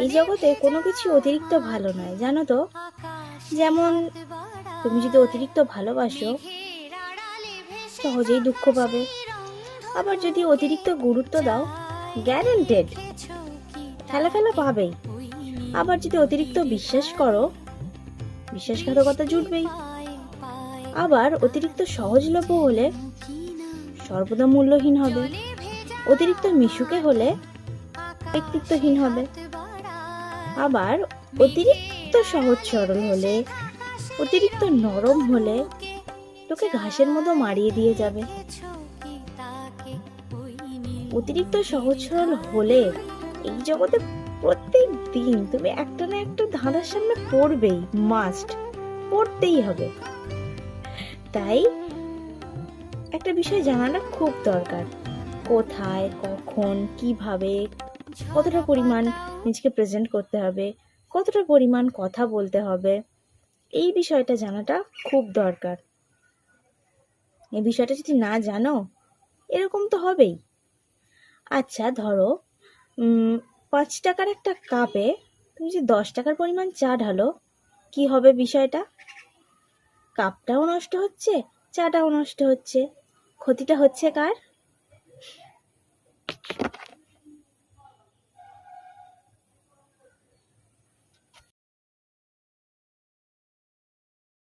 এই জগতে কোনো কিছু অতিরিক্ত ভালো নয়, জানো তো। যেমন তুমি যদি অতিরিক্ত ভালোবাসো, সহজেই দুঃখ পাবে। আবার যদি অতিরিক্ত গুরুত্ব দাও, গ্যারেন্টেড ঠেলা ফেলা পাবেই। আবার যদি অতিরিক্ত বিশ্বাস করো, বিশ্বাসঘাতকতা জুটবেই। আবার অতিরিক্ত সহজলভ্য হলে সর্বদা মূল্যহীন হবে। অতিরিক্ত মিশুকে হলে ব্যক্তিত্বহীন হবে। আবার অতিরিক্ত সহজ সরল হলে, অতিরিক্ত নরম হলে তোকে ঘাসের মতো মারিয়ে দিয়ে যাবে। অতিরিক্ত সহজ সরল হলে এই জগতে প্রত্যেক দিন তুমি একটা না একটা ধাঁধার সামনে পড়বেই, মাস্ট পড়তেই হবে। তাই একটা বিষয় জানাটা খুব দরকার, কোথায় কখন কিভাবে কতটা পরিমাণ নিজেকে প্রেজেন্ট করতে হবে, কতটা পরিমাণ কথা বলতে হবে, এই বিষয়টা জানাটা খুব দরকার। এই বিষয়টা যদি না জানো, এরকম তো হবেই। আচ্ছা ধরো 5 টাকার একটা কাপে তুমি যে 10 টাকার পরিমাণ চা ঢালো, কি হবে বিষয়টা? কাপটাও নষ্ট হচ্ছে, চাটাও নষ্ট হচ্ছে, ক্ষতিটা হচ্ছে কার?